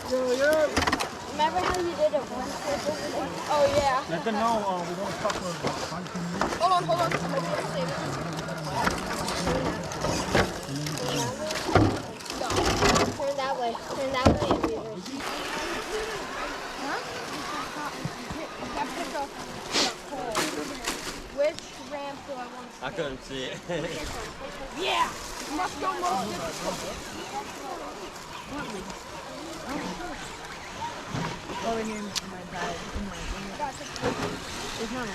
Remember how you did it once? Oh yeah. Let them know we're going to stop for about 5 minutes. Hold on. Maybe I'll save it. Turn that way. And reverse. Huh? Which ramp do I want to I couldn't see it. Yeah! Must go most difficult. Over here, my dad. It's not a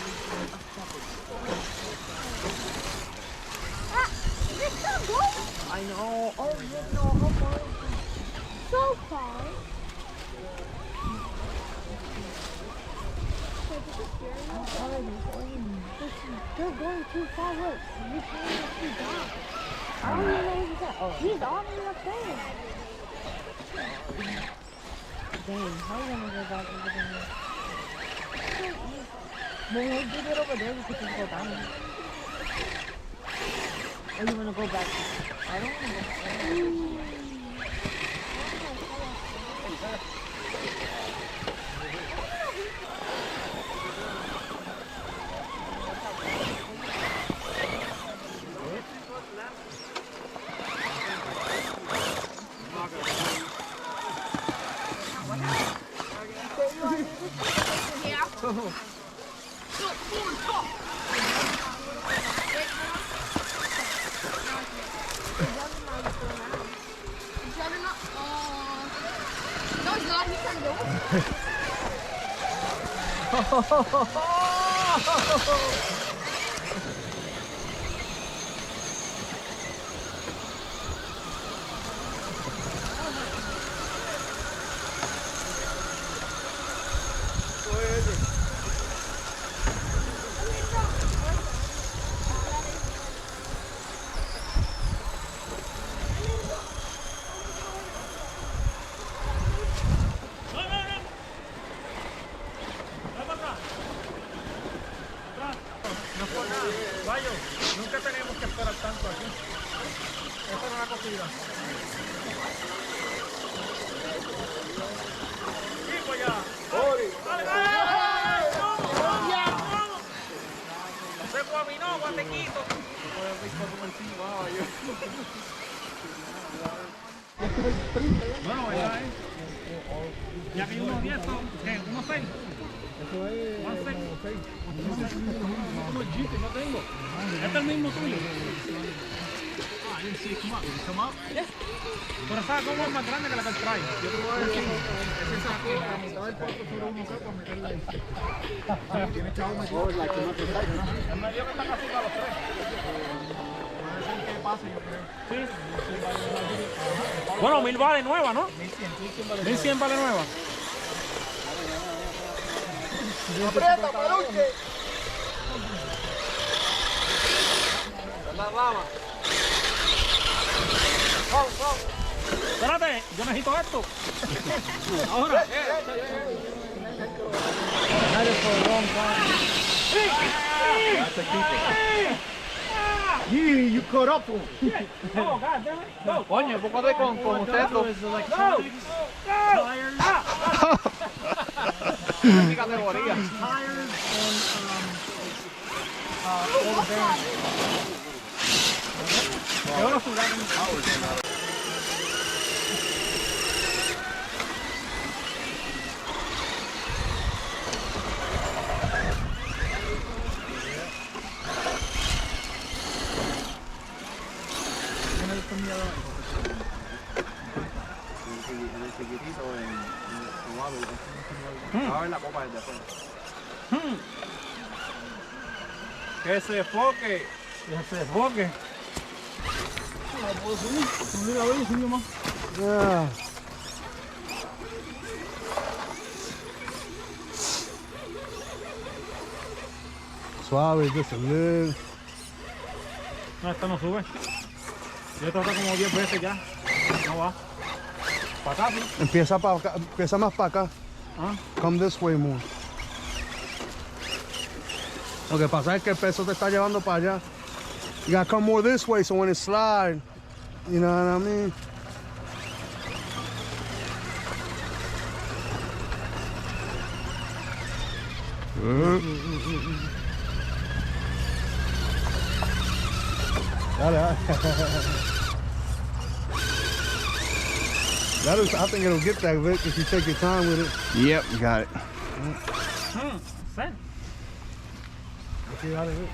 It's so good! I know. Oh, you know how far? So far. They're going too far up. You can't see down. I don't even know he's at. Oh, he's all the way up there. Dang, how are you gonna go back over there? When we did it over there, we could just go down. Or you wanna go back? I don't wanna go back. Nunca tenemos que esperar tanto aquí. Esta no es la cocina. Sí, pues ya. ¡Dale! No se guaminó, guatequito. Bueno, ¿verdad? Ya que hay unos 10, ¿qué? ¿Unos 6? Eso es unos 6. Unos jeepes no tengo. Este es el mismo tuyo. Ah, sí, come up. Pero ¿sabes cómo es más grande que la que trae? Yo te voy a decir, es esa que la mitad del puerto sobre uno para meterla ahí. Tiene chavo metido. Es la que no te trae, ¿no? El medio que está casi a los 3. Puede ser que pase, yo creo. Sí. Bueno, 1000 vale nueva, ¿no? 1100 vale nueva. ¡Aprieta, peluche! ¡La rama! ¡Vamos! Espérate, yo necesito esto. Ahora. You caught up to him. Oh, God damn it. Go. Coño, ¿por qué estoy con usted? Go. Mi categoría. Tires and all the bearings. ¿Qué hora subieron? A ver la copa desde afuera. Que se enfoque. Que se enfoque. No puedo subir. Subir la vez, subir más. Suave, que se lee. No, esta no sube. Yo he tratado como 10 veces ya. No va. Para acá, sí. Empieza para acá, empieza más para acá. Ah. Come this way more. Lo que pasa es que el peso te está llevando para allá. You gotta come more this way so when it slide, you know what I mean? I think it'll get that, Vic, if you take your time with it. Yep, got it. Sen. See how they look.